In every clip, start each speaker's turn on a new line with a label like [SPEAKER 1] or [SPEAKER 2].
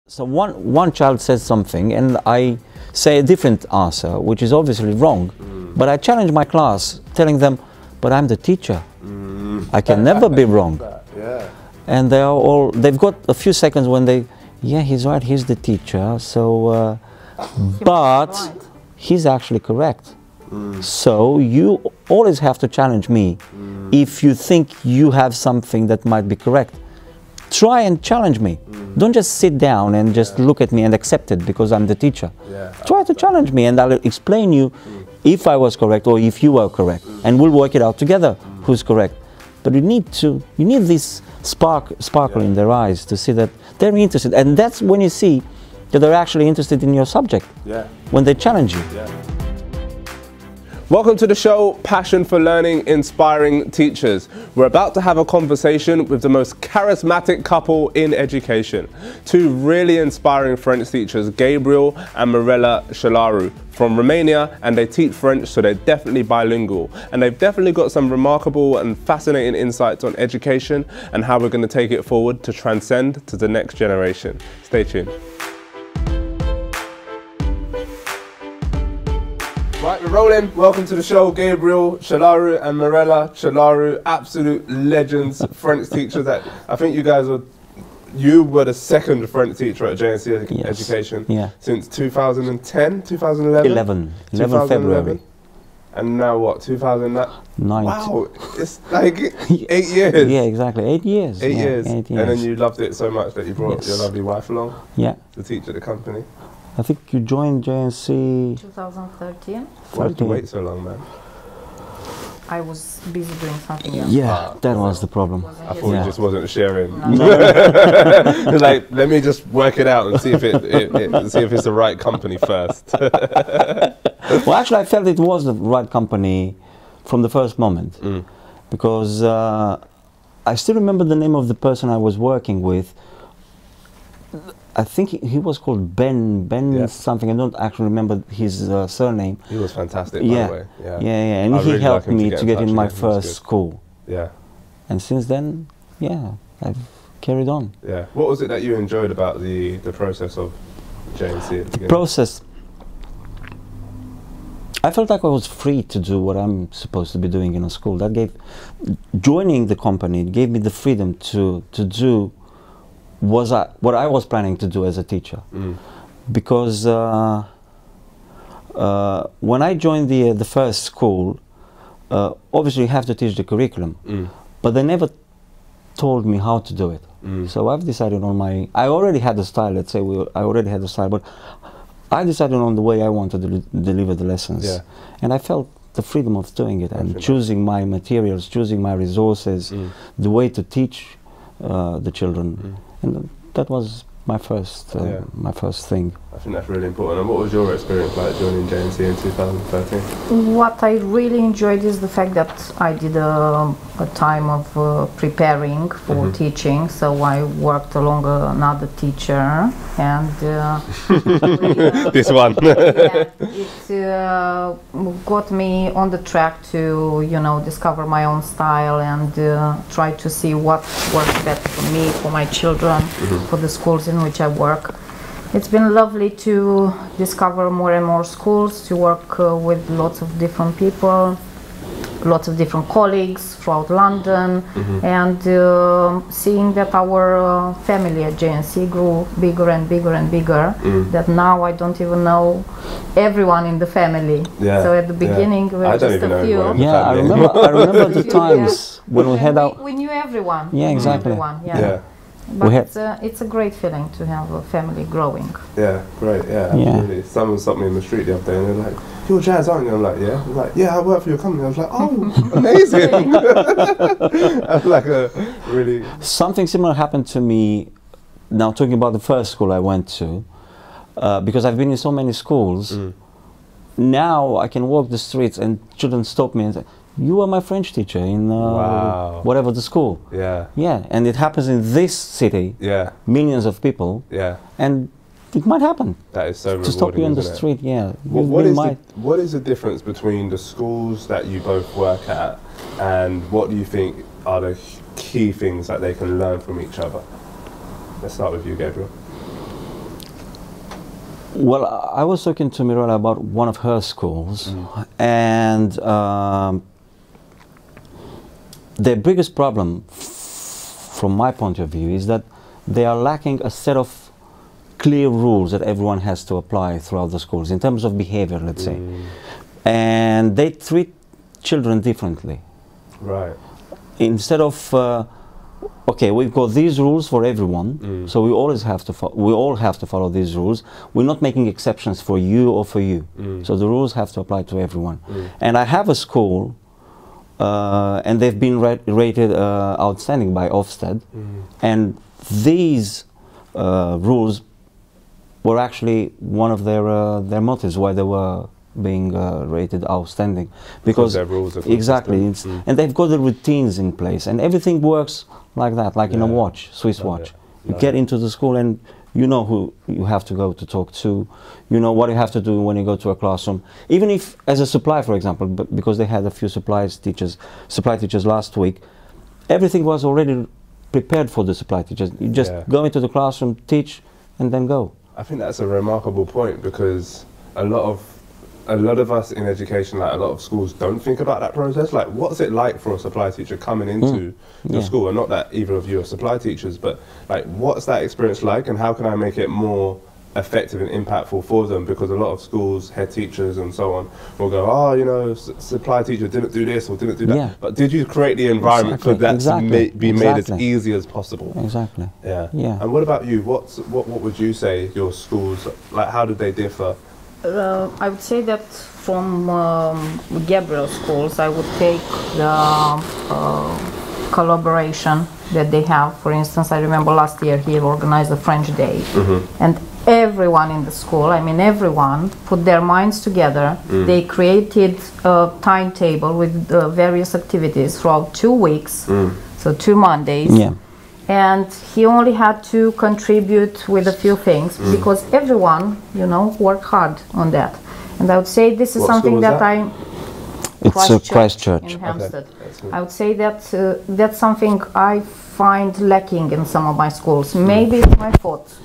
[SPEAKER 1] So one child says something and I say a different answer, which is obviously wrong. But I challenge my class, telling them, but I'm the teacher. I can never be wrong.
[SPEAKER 2] Yeah.
[SPEAKER 1] And they've got a few seconds when yeah, he's right, he's the teacher. So, but he's actually correct. So you always have to challenge me. If you think you have something that might be correct, try and challenge me. Don't just sit down and just look at me and accept it because I'm the teacher. Try to challenge me and I'll explain you if I was correct or if you were correct. And we'll work it out together who's correct. But you need this sparkle in their eyes to see that they're interested. And that's when you see that they're actually interested in your subject. When they challenge you.
[SPEAKER 2] Welcome to the show, Passion for Learning, Inspiring Teachers. We're about to have a conversation with the most charismatic couple in education. Two really inspiring French teachers, Gabriel and Mirela Chelaru, from Romania, and they teach French, so they're definitely bilingual. And they've definitely got some remarkable and fascinating insights on education and how we're going to take it forward to transcend to the next generation. Stay tuned. Right, we're rolling. Welcome to the show, Gabriel Chelaru and Mirela Chelaru, absolute legends, French teachers. That I think you were the second French teacher at JNC Education since 2010, 2011?
[SPEAKER 1] 11 February.
[SPEAKER 2] And now what, 2009? Wow, it's like 8 years.
[SPEAKER 1] Yeah, exactly, 8 years.
[SPEAKER 2] 8 years.
[SPEAKER 1] 8 years.
[SPEAKER 2] And then you loved it so much that you brought your lovely wife along to teach at the company.
[SPEAKER 1] I think you joined JNC
[SPEAKER 3] 2013.
[SPEAKER 2] Why did you wait so long, man?
[SPEAKER 3] I was busy doing something else.
[SPEAKER 1] Yeah, that was the problem.
[SPEAKER 2] I thought you just wasn't sharing.
[SPEAKER 1] No.
[SPEAKER 2] Like, let me just work it out and see if it's the right company first.
[SPEAKER 1] Well, actually, I felt it was the right company from the first moment, because I still remember the name of the person I was working with. I think he was called Ben something. I don't actually remember his surname.
[SPEAKER 2] He was fantastic, by the way.
[SPEAKER 1] And he really helped me to get in my first school.
[SPEAKER 2] Yeah.
[SPEAKER 1] And since then, I've carried on.
[SPEAKER 2] Yeah. What was it that you enjoyed about the process of JNC at the beginning?
[SPEAKER 1] Process. I felt like I was free to do what I'm supposed to be doing in a school. Joining the company gave me the freedom to do what I was planning to do as a teacher. Because when I joined the first school, obviously you have to teach the curriculum, but they never told me how to do it. So I've decided on I already had the style, let's say I already had the style, but I decided on the way I wanted to deliver the lessons. And I felt the freedom of doing it and choosing my materials, choosing my resources, the way to teach the children. And that was my first thing.
[SPEAKER 2] I think that's really important. And what was your experience like joining JNC in 2013?
[SPEAKER 3] What I really enjoyed is the fact that I did a time of preparing for teaching. So I worked along another teacher, and
[SPEAKER 2] this one.
[SPEAKER 3] It got me on the track to discover my own style and try to see what works better for me, for my children, for the schools in which I work. It's been lovely to discover more and more schools, to work with lots of different people, lots of different colleagues throughout London, and seeing that our family at JNC grew bigger and bigger and bigger, that now I don't even know everyone in the family. So at the beginning we were just a few.
[SPEAKER 1] I remember the times when we had
[SPEAKER 3] we knew everyone.
[SPEAKER 1] Yeah, exactly.
[SPEAKER 3] Everyone, But it's a great feeling to have a family growing.
[SPEAKER 2] Yeah, great, absolutely. Someone stopped me in the street the other day and they're like, "You're Jazz, aren't you?" I'm like, "Yeah." I'm like, "Yeah, I work for your company." I was like, "Oh, amazing." I'm like
[SPEAKER 1] Something similar happened to me, now talking about the first school I went to, because I've been in so many schools. Now I can walk the streets and children stop me and say, "You were my French teacher in whatever the school." And it happens in this city. Millions of people. And it might happen.
[SPEAKER 2] That is so rewarding,
[SPEAKER 1] to stop you in the street.
[SPEAKER 2] What is the difference between the schools that you both work at, and what do you think are the key things that they can learn from each other? Let's start with you, Gabriel.
[SPEAKER 1] Well, I was talking to Mirella about one of her schools, and the biggest problem, from my point of view, is that they are lacking a set of clear rules that everyone has to apply throughout the schools in terms of behavior, let's say. And they treat children differently.
[SPEAKER 2] Right.
[SPEAKER 1] Instead of okay, we've got these rules for everyone, so we always have to we all have to follow these rules. We're not making exceptions for you or for you. So the rules have to apply to everyone. And I have a school, and they've been rated outstanding by Ofsted, and these rules were actually one of their motives why they were being rated outstanding, because
[SPEAKER 2] their rules are
[SPEAKER 1] exactly, and they've got the routines in place, and everything works like that, like in a watch, Swiss watch. You get into the school and you know who you have to go to talk to, you know what you have to do when you go to a classroom. Even if, as a supply, for example, because they had a few supply teachers last week, everything was already prepared for the supply teachers. You just go into the classroom, teach, and then go.
[SPEAKER 2] I think that's a remarkable point, because a lot of us in education, like a lot of schools, don't think about that process. Like, what's it like for a supply teacher coming into the school? And not that either of you are supply teachers, but like, what's that experience like, and how can I make it more effective and impactful for them? Because a lot of schools, head teachers and so on, will go, oh, you know, supply teacher didn't do this or didn't do that. But did you create the environment for that to be made as easy as possible?
[SPEAKER 1] Exactly.
[SPEAKER 2] Yeah.
[SPEAKER 1] Yeah.
[SPEAKER 2] And what about you? What would you say your schools, like, how did they differ?
[SPEAKER 3] I would say that from Gabriel schools, I would take the collaboration that they have. For instance, I remember last year he organized a French Day, and everyone in the school, I mean everyone, put their minds together. They created a timetable with various activities throughout 2 weeks, so 2 Mondays. And he only had to contribute with a few things, because everyone, you know, worked hard on that. And I would say this is something that
[SPEAKER 1] It's Christchurch
[SPEAKER 3] in Hampstead. I would say that that's something I find lacking in some of my schools. Maybe it's my fault,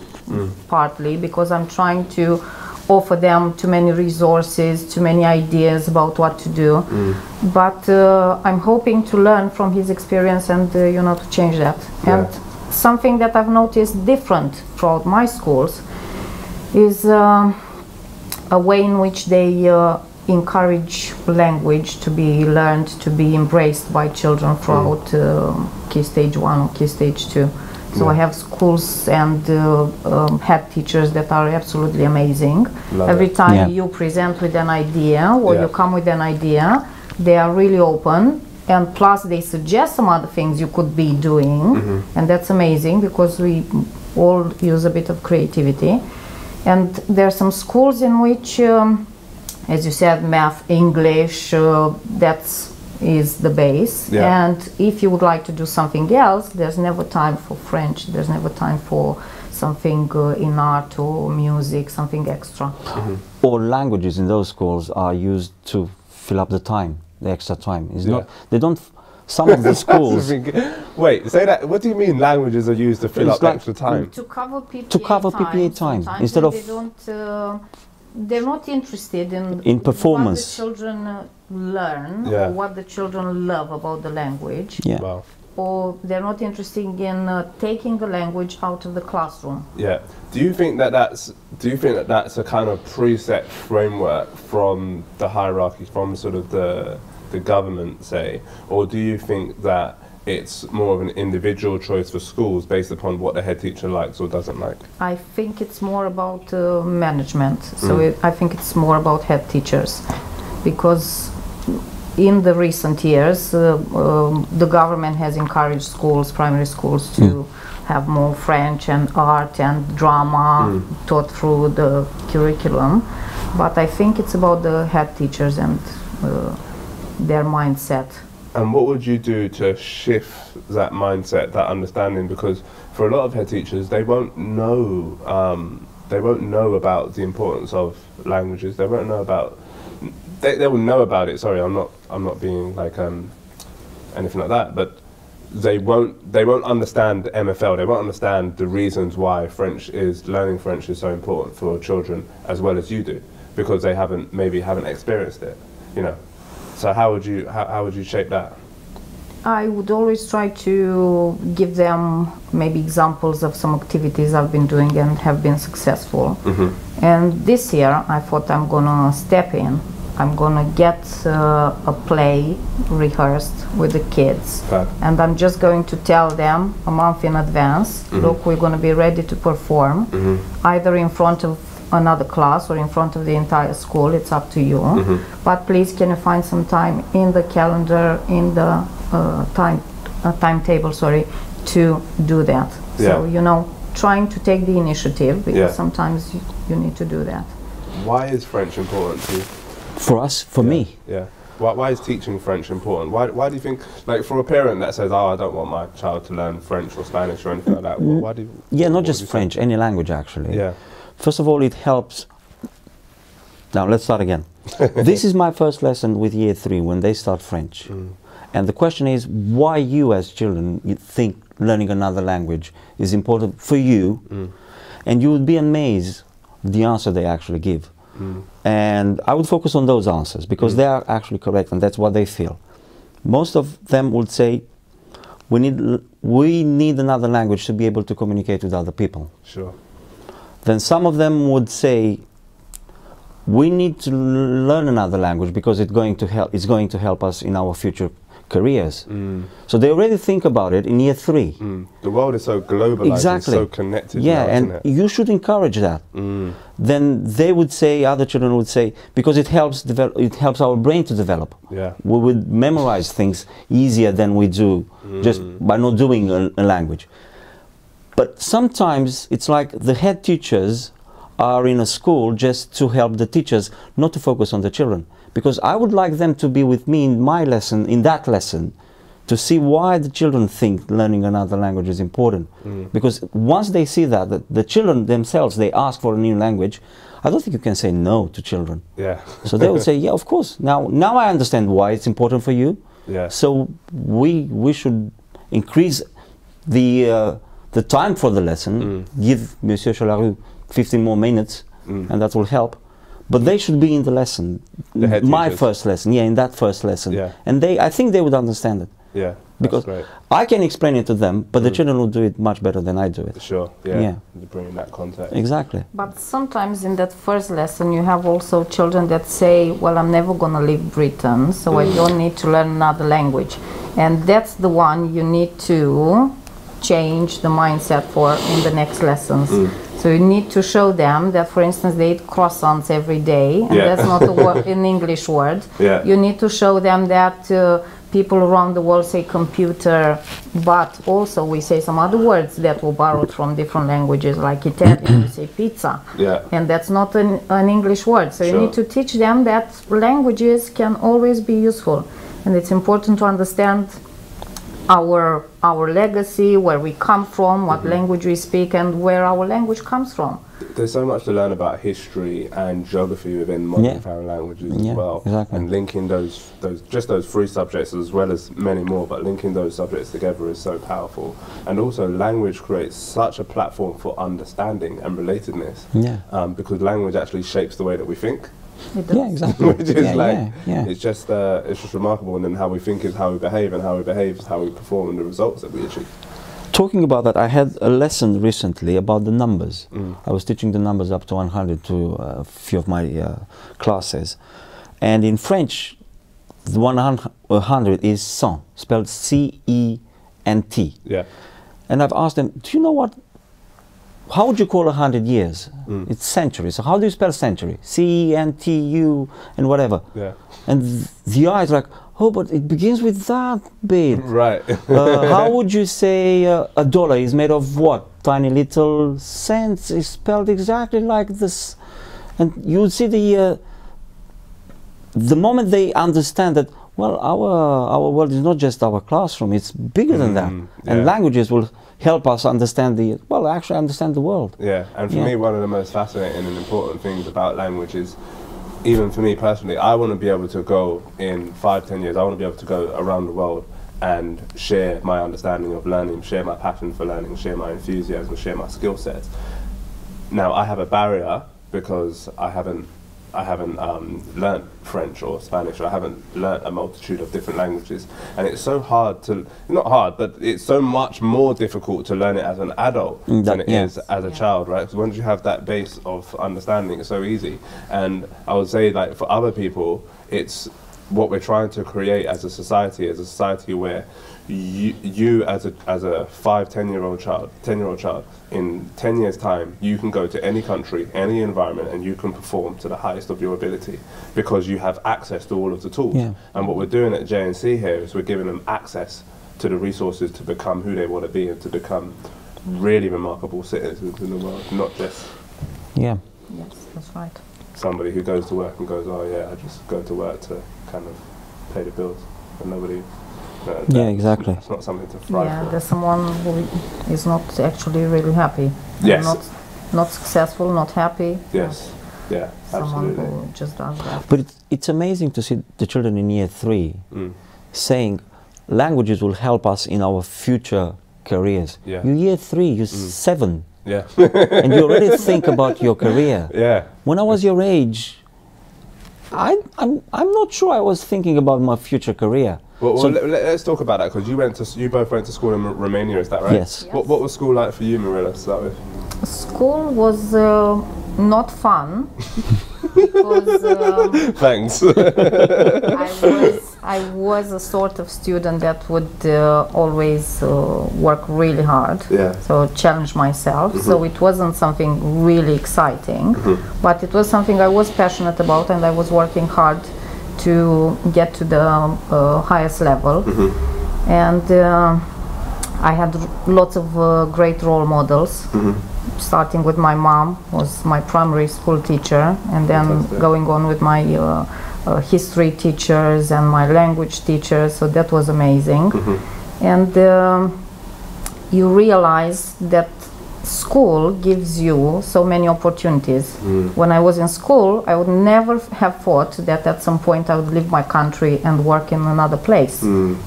[SPEAKER 3] partly, because I'm trying to offer them too many resources, too many ideas about what to do. But I'm hoping to learn from his experience and you know, to change that. And something that I've noticed different throughout my schools is a way in which they encourage language to be learned, to be embraced by children throughout Key Stage 1 or Key Stage 2. So I have schools and head teachers that are absolutely amazing. Every time you present with an idea or you come with an idea, they are really open, and plus they suggest some other things you could be doing, and that's amazing, because we all use a bit of creativity. And there are some schools in which, as you said, math, English, that's is the base, and if you would like to do something else, there's never time for French, there's never time for something in art or music, something extra.
[SPEAKER 1] All languages in those schools are used to fill up the time, the extra time. It's not, they don't, some of the schools...
[SPEAKER 2] Wait, say that, what do you mean languages are used to fill up extra time?
[SPEAKER 3] To cover PPA,
[SPEAKER 1] PPA time. Instead of...
[SPEAKER 3] They don't, they're not interested
[SPEAKER 1] in performance.
[SPEAKER 3] What the children learn, or what the children love about the language, or they're not interested in taking the language out of the classroom.
[SPEAKER 2] Do you think that that's a kind of preset framework from the hierarchy, from sort of the government, say, or do you think that it's more of an individual choice for schools based upon what the head teacher likes or doesn't like?
[SPEAKER 3] I think it's more about management. So I think it's more about head teachers, because in the recent years the government has encouraged schools, primary schools, to have more French and art and drama taught through the curriculum. But I think it's about the head teachers and their mindset.
[SPEAKER 2] And what would you do to shift that mindset, that understanding? Because for a lot of head teachers, they won't know about the importance of languages. They won't know about. They will know about it. Sorry, I'm not being like anything like that. But they won't understand MFL. They won't understand the reasons why learning French is so important for children as well as you do, because they maybe haven't experienced it, you know. So how would you shape that?
[SPEAKER 3] I would always try to give them maybe examples of some activities I've been doing and have been successful. Mm-hmm. And this year I thought I'm gonna step in. I'm gonna get a play rehearsed with the kids.
[SPEAKER 2] Okay.
[SPEAKER 3] And I'm just going to tell them a month in advance, mm-hmm. Look, we're gonna be ready to perform, mm-hmm. either in front of another class or in front of the entire school, it's up to you. Mm-hmm. But please, can you find some time in the calendar, in the timetable, to do that.
[SPEAKER 2] Yeah.
[SPEAKER 3] So, you know, trying to take the initiative, because
[SPEAKER 2] yeah.
[SPEAKER 3] sometimes you need to do that.
[SPEAKER 2] Why is French important to you?
[SPEAKER 1] For us, for me.
[SPEAKER 2] Yeah. Why is teaching French important? Why do you think, like, for a parent that says, oh, I don't want my child to learn French or Spanish or anything like that, why do you...
[SPEAKER 1] Yeah, not just French, any language actually.
[SPEAKER 2] Yeah.
[SPEAKER 1] First of all, it helps. Now, let's start again. This is my first lesson with year 3 when they start French. Mm. And the question is, why you as children you think learning another language is important for you, and you would be amazed the answer they actually give. And I would focus on those answers because they are actually correct and that's what they feel. Most of them would say, we need another language to be able to communicate with other people.
[SPEAKER 2] Sure.
[SPEAKER 1] Then some of them would say, we need to learn another language because it's going to help us in our future careers. So they already think about it in year 3.
[SPEAKER 2] The world is so globalized,
[SPEAKER 1] exactly.
[SPEAKER 2] And so connected.
[SPEAKER 1] Yeah,
[SPEAKER 2] now,
[SPEAKER 1] and
[SPEAKER 2] isn't it?
[SPEAKER 1] you should encourage that. Then they would say, other children would say, because it helps our brain to develop.
[SPEAKER 2] Yeah.
[SPEAKER 1] We would memorize things easier than we do just by not doing a language. But sometimes it's like the head teachers are in a school just to help the teachers, not to focus on the children. Because I would like them to be with me in my lesson, in that lesson, to see why the children think learning another language is important. Because once they see that the children themselves, they ask for a new language, I don't think you can say no to children.
[SPEAKER 2] Yeah.
[SPEAKER 1] So they would say, yeah, of course. Now I understand why it's important for you.
[SPEAKER 2] Yeah.
[SPEAKER 1] So we should increase the time for the lesson, give Monsieur Chalaru 15 more minutes, and that will help. But they should be in the lesson, my first lesson, in that first lesson.
[SPEAKER 2] Yeah.
[SPEAKER 1] And I think they would understand it.
[SPEAKER 2] Yeah,
[SPEAKER 1] because
[SPEAKER 2] great.
[SPEAKER 1] I can explain it to them, but the children will do it much better than I do it.
[SPEAKER 2] Sure, yeah. Bringing that context.
[SPEAKER 1] Exactly.
[SPEAKER 3] But sometimes in that first lesson you have also children that say, well, I'm never going to leave Britain, so I don't need to learn another language. And that's the one you need to change the mindset for in the next lessons. So you need to show them that, for instance, they eat croissants every day, and that's not an English word.
[SPEAKER 2] Yeah.
[SPEAKER 3] You need to show them that people around the world say computer, but also we say some other words that were borrowed from different languages, like Italian, we say pizza.
[SPEAKER 2] Yeah.
[SPEAKER 3] And that's not an English word. So you need to teach them that languages can always be useful. And it's important to understand our legacy, where we come from, what language we speak, and where our language comes from.
[SPEAKER 2] There's so much to learn about history and geography within modern foreign languages as well.
[SPEAKER 1] Exactly.
[SPEAKER 2] And linking those 3 subjects as well as many more, but linking those subjects together is so powerful. And also language creates such a platform for understanding and relatedness.
[SPEAKER 1] Yeah.
[SPEAKER 2] Because language actually shapes the way that we think.
[SPEAKER 1] Yeah, exactly.
[SPEAKER 2] Which is it's just remarkable, and then how we think is how we behave, and how we behave is how we perform, and the results that we achieve.
[SPEAKER 1] Talking about that, I had a lesson recently about the numbers. I was teaching the numbers up to 100 to a few of my classes, and in French, the 100 is cent, spelled C-E-N-T.
[SPEAKER 2] Yeah.
[SPEAKER 1] And I've asked them, do you know what? How would you call 100 years? It's century. So how do you spell century? C-E-N-T-U and whatever.
[SPEAKER 2] Yeah.
[SPEAKER 1] And the eyes like, oh, but it begins with that bit.
[SPEAKER 2] Right.
[SPEAKER 1] How would you say a dollar is made of what? Tiny little cents is spelled exactly like this. And you would see the moment they understand that, well, our world is not just our classroom, it's bigger than that. And languages will help us understand understand the world.
[SPEAKER 2] Yeah, and for me, one of the most fascinating and important things about language is, even for me personally, I want to be able to go in 5-10 years, I want to be able to go around the world and share my understanding of learning, share my passion for learning, share my enthusiasm, share my skill sets. Now I have a barrier because I haven't learned French or Spanish, or I haven't learned a multitude of different languages, and it's so hard to, not hard, but it's so much more difficult to learn it as an adult than it is as a child, right? Because once you have that base of understanding, it's so easy. And I would say, like, for other people, it's what we're trying to create as a society where you as a 5-10-year-old child, in 10 years time, you can go to any country, any environment, and you can perform to the highest of your ability because you have access to all of the tools.
[SPEAKER 1] Yeah.
[SPEAKER 2] And what we're doing at JNC here is we're giving them access to the resources to become who they want to be and to become really remarkable citizens in the world, not just
[SPEAKER 1] Yeah.
[SPEAKER 3] Yes, that's right.
[SPEAKER 2] somebody who goes to work and goes, oh yeah, I just go to work to kind of pay the bills, and nobody.
[SPEAKER 1] Yeah, exactly.
[SPEAKER 2] It's not something to thrive
[SPEAKER 3] Yeah,
[SPEAKER 2] for.
[SPEAKER 3] there's someone who is not actually really happy.
[SPEAKER 2] Yes.
[SPEAKER 3] Not successful, not happy.
[SPEAKER 2] Yes. Yeah,
[SPEAKER 3] Someone
[SPEAKER 2] absolutely.
[SPEAKER 3] who just does that.
[SPEAKER 1] But it's amazing to see the children in year 3 saying languages will help us in our future careers.
[SPEAKER 2] Yeah.
[SPEAKER 1] You're year 3, you're 7,
[SPEAKER 2] Yeah.
[SPEAKER 1] and you already think about your career.
[SPEAKER 2] Yeah.
[SPEAKER 1] When I was your age, I'm not sure I was thinking about my future career.
[SPEAKER 2] Well,
[SPEAKER 1] So-
[SPEAKER 2] let's talk about that, because you both went to school in Romania, is that right?
[SPEAKER 1] Yes.
[SPEAKER 2] What was school like for you, Mirella, to start with?
[SPEAKER 3] School was not fun because
[SPEAKER 2] Thanks.
[SPEAKER 3] I was a sort of student that would always work really hard.
[SPEAKER 2] Yeah.
[SPEAKER 3] So challenge myself. So it wasn't something really exciting, but it was something I was passionate about, and I was working hard to get to the highest level. And I had lots of great role models. Starting with my mom, was my primary school teacher, and then
[SPEAKER 2] Fantastic.
[SPEAKER 3] going on with my history teachers and my language teachers, so that was amazing. And you realize that school gives you so many opportunities. When I was in school, I would never have thought that at some point I would leave my country and work in another place.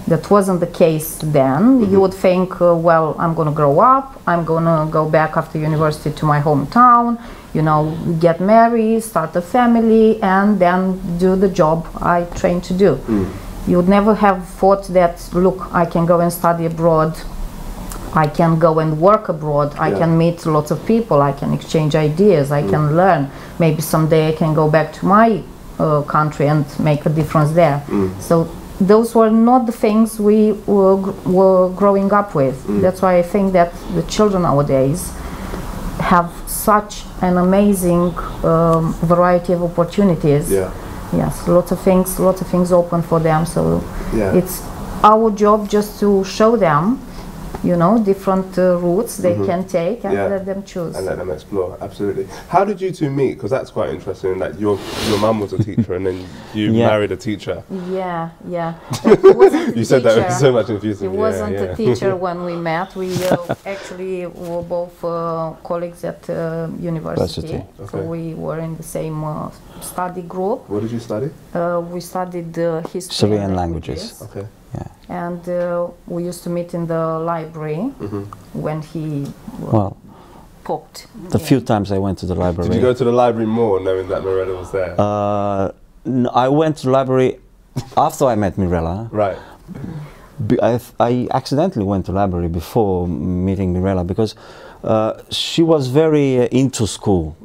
[SPEAKER 3] That wasn't the case then. You would think, well, I'm going to grow up, I'm going to go back after university to my hometown, you know, get married, start a family, and then do the job I trained to do. You would never have thought that, look, I can go and study abroad, I can go and work abroad, I can meet lots of people, I can exchange ideas, I can learn. Maybe someday I can go back to my country and make a difference there. So those were not the things we were growing up with. That's why I think that the children nowadays have such an amazing variety of opportunities.
[SPEAKER 2] Yeah.
[SPEAKER 3] Yes, lots of things open for them. So
[SPEAKER 2] Yeah.
[SPEAKER 3] it's our job just to show them, you know, different routes they can take, and
[SPEAKER 2] Yeah.
[SPEAKER 3] let them choose.
[SPEAKER 2] And let them explore, absolutely. How did you two meet? Because that's quite interesting, that your mum was a teacher and then you
[SPEAKER 1] Yeah.
[SPEAKER 2] married a teacher.
[SPEAKER 3] Yeah. He wasn't a
[SPEAKER 2] You said that with
[SPEAKER 3] teacher.
[SPEAKER 2] so much
[SPEAKER 3] He
[SPEAKER 2] enthusiasm.
[SPEAKER 3] wasn't
[SPEAKER 2] yeah.
[SPEAKER 3] a teacher when we met. We actually were both colleagues at university. So
[SPEAKER 2] Okay.
[SPEAKER 3] we were in the same study group.
[SPEAKER 2] What did you study?
[SPEAKER 3] We studied history
[SPEAKER 1] Syrian
[SPEAKER 3] and
[SPEAKER 1] languages.
[SPEAKER 2] Okay.
[SPEAKER 3] And we used to meet in the library when he
[SPEAKER 1] Well,
[SPEAKER 3] popped.
[SPEAKER 1] the few times I went to the library.
[SPEAKER 2] Did you go to the library more knowing that Mirella was there?
[SPEAKER 1] I went to the library after I met Mirella.
[SPEAKER 2] Right.
[SPEAKER 1] I accidentally went to the library before meeting Mirella because she was very into school.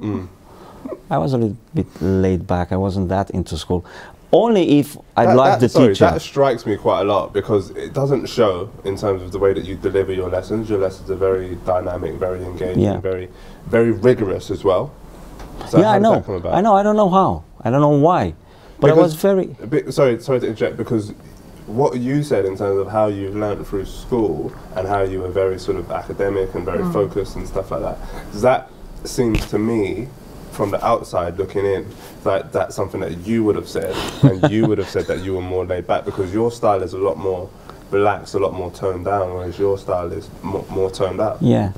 [SPEAKER 1] I was a little bit laid back. I wasn't that into school. Only if I liked the teacher.
[SPEAKER 2] That strikes me quite a lot, because it doesn't show in terms of the way that you deliver your lessons. Your lessons are very dynamic, very engaging,
[SPEAKER 1] Yeah.
[SPEAKER 2] very, very rigorous as well. So
[SPEAKER 1] Yeah,
[SPEAKER 2] how
[SPEAKER 1] I
[SPEAKER 2] did
[SPEAKER 1] know.
[SPEAKER 2] that come about?
[SPEAKER 1] I know. I don't know how. I don't know why. But I was very.
[SPEAKER 2] Sorry to interject, because what you said in terms of how you learned through school and how you were very sort of academic and very focused and stuff like that seems to me, from the outside looking in, that that's something that you would have said, and you would have said that you were more laid back, because your style is a lot more relaxed, a lot more toned down, whereas your style is more toned up.
[SPEAKER 1] Yeah.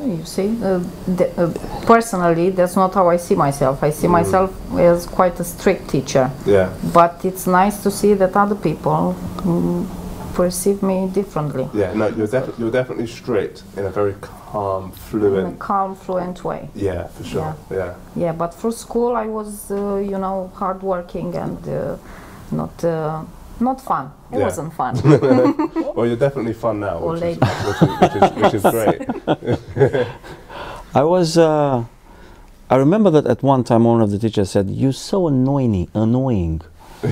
[SPEAKER 3] You see, personally, that's not how I see myself. I see myself as quite a strict teacher.
[SPEAKER 2] Yeah.
[SPEAKER 3] But it's nice to see that other people perceive me differently.
[SPEAKER 2] Yeah, no, you're definitely strict in a very calm, fluent.
[SPEAKER 3] In a calm, fluent way.
[SPEAKER 2] Yeah, for sure. Yeah.
[SPEAKER 3] Yeah, but for school I was, you know, hardworking and not fun. It wasn't fun.
[SPEAKER 2] Well, you're definitely fun now,
[SPEAKER 3] Or
[SPEAKER 2] which is great.
[SPEAKER 1] I remember that at one time one of the teachers said, "You're so annoying."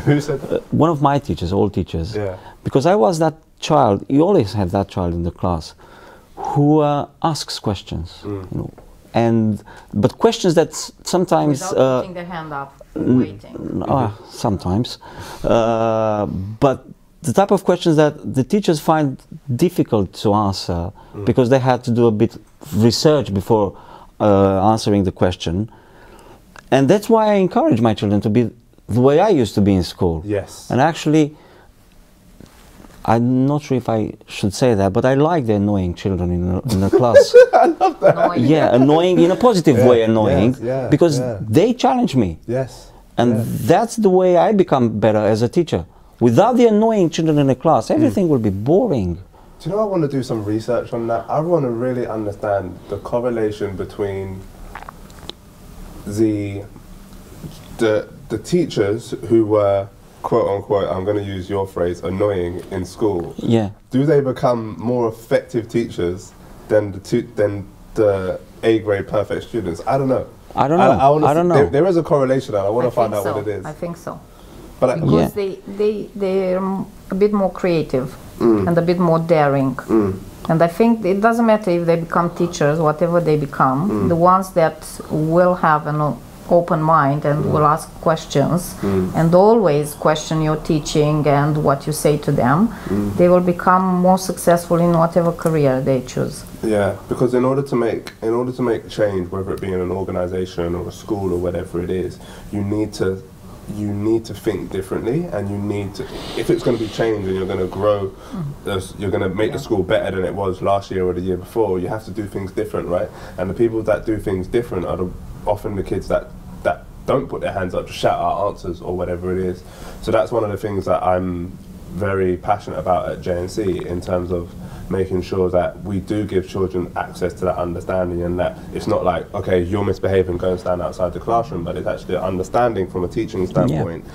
[SPEAKER 2] Who said that?
[SPEAKER 1] One of my teachers, all teachers.
[SPEAKER 2] Yeah.
[SPEAKER 1] Because I was that child, you always have that child in the class who asks questions, you know, but questions that sometimes
[SPEAKER 3] without putting their hand up, waiting.
[SPEAKER 1] Sometimes, but the type of questions that the teachers find difficult to answer because they had to do a bit of research before answering the question, and that's why I encourage my children to be the way I used to be in school.
[SPEAKER 2] Yes.
[SPEAKER 1] And actually, I'm not sure if I should say that, but I like the annoying children in the class.
[SPEAKER 2] I love that.
[SPEAKER 3] Annoying.
[SPEAKER 1] Yeah, annoying in a positive way, annoying, because they challenge me.
[SPEAKER 2] Yes.
[SPEAKER 1] And that's the way I become better as a teacher. Without the annoying children in the class, everything will be boring.
[SPEAKER 2] Do you know, I want to do some research on that. I want to really understand the correlation between the teachers who were, quote unquote, I'm going to use your phrase, annoying in school.
[SPEAKER 1] Yeah.
[SPEAKER 2] Do they become more effective teachers than the A grade perfect students? I don't know.
[SPEAKER 1] I don't know. I don't know.
[SPEAKER 2] There is a correlation, and I want to find out what it is.
[SPEAKER 3] I think so.
[SPEAKER 2] But
[SPEAKER 3] because they're a bit more creative and a bit more daring. And I think it doesn't matter if they become teachers, whatever they become, the ones that will have an open mind and will ask questions and always question your teaching and what you say to them, they will become more successful in whatever career they choose.
[SPEAKER 2] Yeah, because in order to make change, whether it be in an organization or a school or whatever it is, you need to think differently, and you need to, if it's going to be change and you're going to grow, you're going to make the school better than it was last year or the year before, you have to do things different, right? And the people that do things different are often the kids that don't put their hands up to shout out answers or whatever it is. So that's one of the things that I'm very passionate about at JNC, in terms of making sure that we do give children access to that understanding, and that it's not like, okay, you're misbehaving, go and stand outside the classroom, but it's actually an understanding from a teaching standpoint.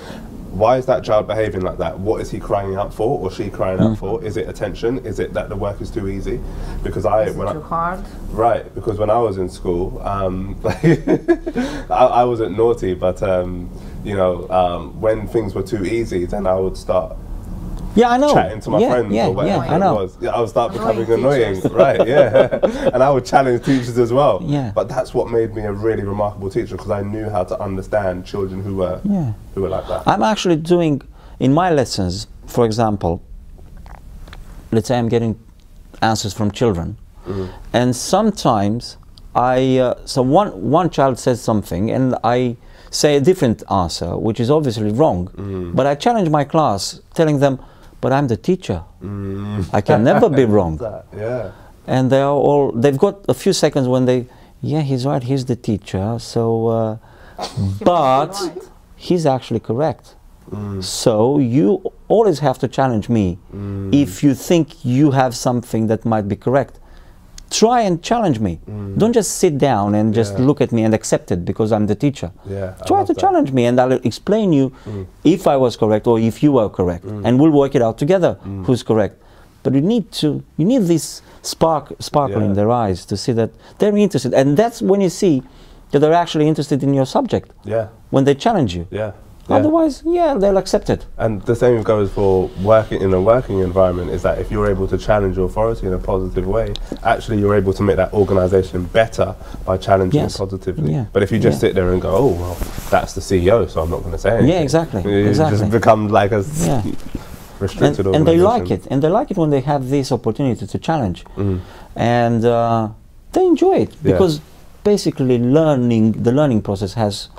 [SPEAKER 2] Why is that child behaving like that? What is he crying out for, or she crying out for? Is it attention? Is it that the work is too easy? Because
[SPEAKER 3] too hard?
[SPEAKER 2] Right, because when I was in school, I wasn't naughty, but you know, when things were too easy, then I would start chatting to my friends or whatever it was. Yeah, I would start becoming annoying, right? Yeah, and I would challenge teachers as well.
[SPEAKER 1] Yeah.
[SPEAKER 2] But that's what made me a really remarkable teacher, because I knew how to understand children who were like that.
[SPEAKER 1] I'm actually doing, in my lessons, for example, let's say I'm getting answers from children, and sometimes so one child says something and I say a different answer, which is obviously wrong, but I challenge my class, telling them, but I'm the teacher. I can never be wrong.
[SPEAKER 2] Yeah.
[SPEAKER 1] And they've got a few seconds when he's right, he's the teacher, so, but he's actually correct. So you always have to challenge me. If you think you have something that might be correct, try and challenge me. Don't just sit down and just look at me and accept it because I'm the teacher. Try to challenge me, and I'll explain you if I was correct or if you were correct, and we'll work it out together who's correct. But you need this sparkle in their eyes to see that they're interested, and that's when you see that they're actually interested in your subject. When they challenge you. Otherwise, they'll accept it.
[SPEAKER 2] And the same goes for working in a working environment, is that if you're able to challenge authority in a positive way, actually you're able to make that organisation better by challenging it positively. But if you just sit there and go, oh, well, that's the CEO, so I'm not going to say anything.
[SPEAKER 1] Yeah, exactly.
[SPEAKER 2] You just become like a restricted organisation.
[SPEAKER 1] And they like it. And they like it when they have this opportunity to challenge. And they enjoy it, because basically the learning process has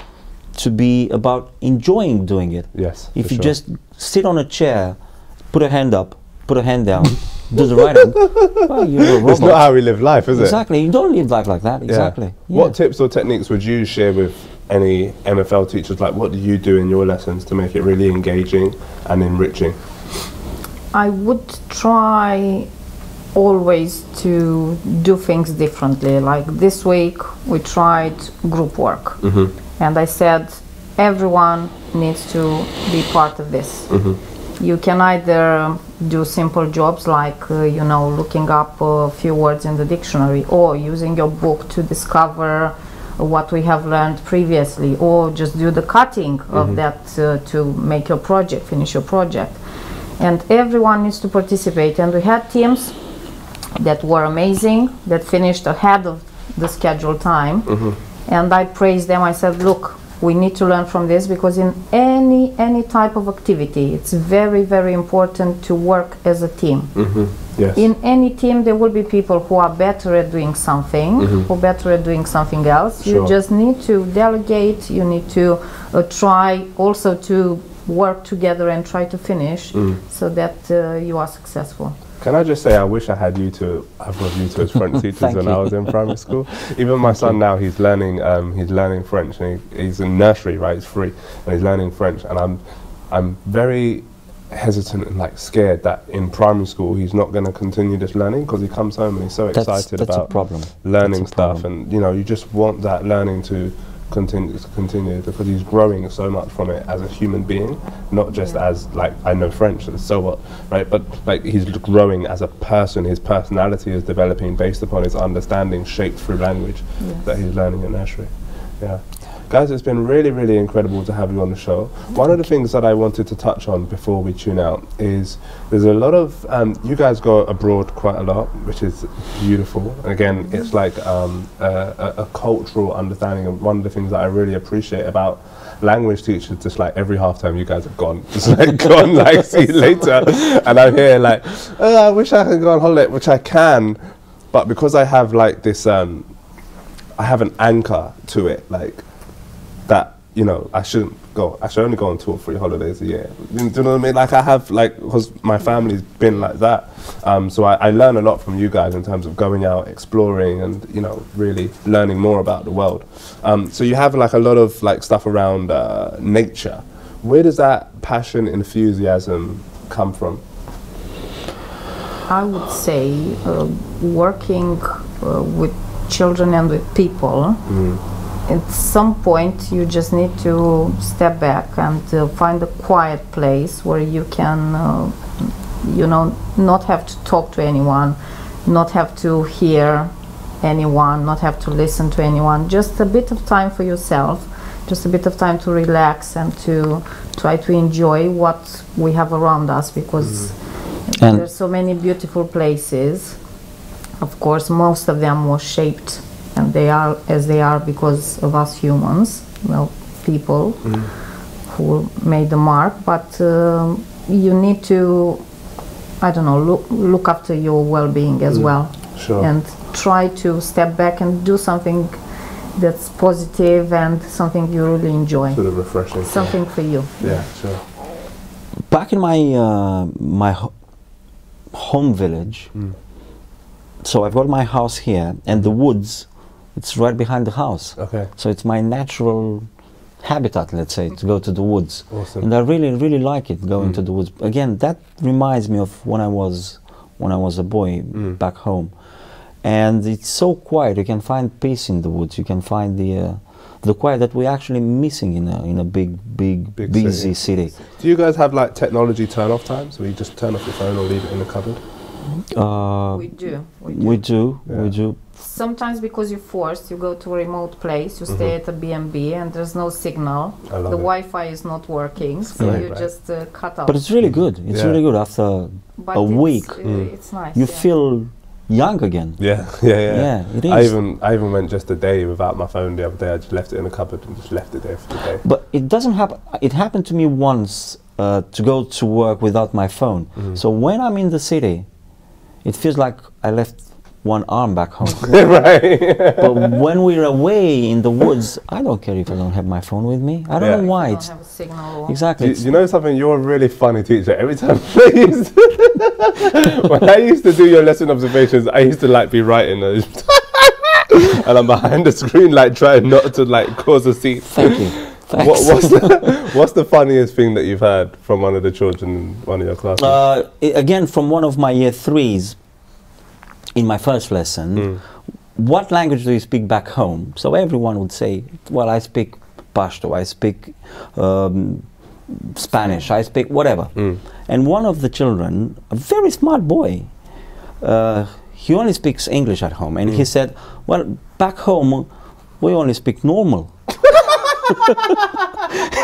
[SPEAKER 1] to be about enjoying doing it. If you just sit on a chair, put a hand up, put a hand down, do the writing, well, you're a robot.
[SPEAKER 2] It's not how we live life, is it?
[SPEAKER 1] Exactly. You don't live life like that. Exactly.
[SPEAKER 2] What tips or techniques would you share with any MFL teachers? Like, what do you do in your lessons to make it really engaging and enriching?
[SPEAKER 3] I would try always to do things differently. Like this week we tried group work, and I said everyone needs to be part of this. You can either do simple jobs like you know, looking up a few words in the dictionary, or using your book to discover what we have learned previously, or just do the cutting of that to make your project, finish your project. And everyone needs to participate, and we had teams that were amazing, that finished ahead of the scheduled time, and I praised them. I said, look, we need to learn from this, because in any type of activity it's very, very important to work as a team.
[SPEAKER 2] Yes.
[SPEAKER 3] In any team there will be people who are better at doing something, who are better at doing something else.
[SPEAKER 2] Sure.
[SPEAKER 3] You just need to delegate, you need to try also to work together and try to finish so that you are successful.
[SPEAKER 2] Can I just say, I wish I had you two, either of you two as French teachers when I was in primary school. Even my son now, he's learning French, and he's in nursery, right? He's 3, and he's learning French, and I'm very hesitant and like scared that in primary school he's not going to continue this learning, because he comes home and he's so excited about learning stuff, and you know, you just want that learning to continue because he's growing so much from it as a human being, not just as like, I know French, so what, right? But like, he's growing as a person. His personality is developing based upon his understanding shaped through language that he's learning at nursery. Yeah. Guys, it's been really, really incredible to have you on the show. One of the things that I wanted to touch on before we tune out is there's a lot of, you guys go abroad quite a lot, which is beautiful. And again, it's like a cultural understanding, and one of the things that I really appreciate about language teachers, just like every half time you guys have gone, just like gone, like see you later. And I'm here like, oh, I wish I could go on holiday, which I can, but because I have like this, I have an anchor to it, like, that, you know, I should only go on 2 or 3 holidays a year. Do you know what I mean? Like, I have, like, because my family's been like that. So I learn a lot from you guys in terms of going out, exploring, and, you know, really learning more about the world. So you have, like, a lot of, like, stuff around nature. Where does that passion, enthusiasm come from?
[SPEAKER 3] I would say working with children and with people, at some point you just need to step back and find a quiet place where you can you know, not have to talk to anyone, not have to hear anyone, not have to listen to anyone, just a bit of time for yourself, just a bit of time to relax and to try to enjoy what we have around us, because there's so many beautiful places. Of course, most of them were shaped and they are as they are because of us humans, well, people who made the mark, but you need to, I don't know, look after your well-being as well.
[SPEAKER 2] Sure.
[SPEAKER 3] And try to step back and do something that's positive and something you really enjoy.
[SPEAKER 2] Sort of refreshing.
[SPEAKER 3] Something for you.
[SPEAKER 2] Yeah, sure.
[SPEAKER 1] Back in my home village, so I've got my house here, and the woods, it's right behind the house.
[SPEAKER 2] Okay.
[SPEAKER 1] So it's my natural habitat, let's say, to go to the woods.
[SPEAKER 2] Awesome.
[SPEAKER 1] And I really, really like it, going to the woods. Again, that reminds me of when I was a boy back home. And it's so quiet. You can find peace in the woods. You can find the quiet that we're actually missing in a big busy city.
[SPEAKER 2] Do you guys have like technology turn-off times, where you just turn off your phone or leave it in the cupboard?
[SPEAKER 3] We do.
[SPEAKER 2] Yeah.
[SPEAKER 3] Sometimes because you're forced, you go to a remote place, you stay at a B&B and there's no signal. The Wi-Fi is not working, so you just cut off.
[SPEAKER 1] But it's really good. It's really good. After a week,
[SPEAKER 3] it's nice.
[SPEAKER 1] you feel young again.
[SPEAKER 2] Yeah,
[SPEAKER 1] it is.
[SPEAKER 2] I even went just a day without my phone the other day. I just left it in the cupboard and just left it there for the day.
[SPEAKER 1] But it doesn't happen. It happened to me once to go to work without my phone. So when I'm in the city, it feels like I left one arm back home.
[SPEAKER 2] Right.
[SPEAKER 1] But when we're away in the woods, I don't care if I don't have my phone with me. I don't know why.
[SPEAKER 3] You don't have a signal.
[SPEAKER 1] Exactly.
[SPEAKER 2] You know something? You're a really funny teacher. Every time when I used to do your lesson observations, I used to like be writing those. And I'm behind the screen like trying not to like cause a scene.
[SPEAKER 1] Thank you.
[SPEAKER 2] What's the funniest thing that you've heard from one of the children in one of your classes?
[SPEAKER 1] Again, from one of my year 3s in my first lesson, what language do you speak back home? So everyone would say, well, I speak Pashto, I speak Spanish, I speak whatever. And one of the children, a very smart boy, he only speaks English at home. And he said, well, back home, we only speak normal.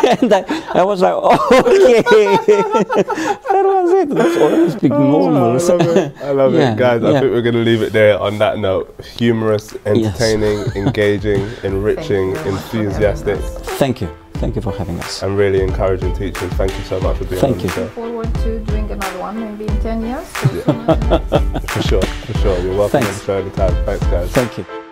[SPEAKER 1] And I was like, oh, okay. That was it. That's all I speak normal.
[SPEAKER 2] I love it. I love it. Guys, I think we're going to leave it there on that note. Humorous, entertaining, engaging, enriching, enthusiastic.
[SPEAKER 1] Thank you. Thank you for having us.
[SPEAKER 2] And really encouraging teachers. Thank you so much for being on the show.
[SPEAKER 3] Looking forward to doing another one, maybe in 10 years.
[SPEAKER 2] For sure, for sure. You're welcome on the show anytime. Thanks, guys.
[SPEAKER 1] Thank you.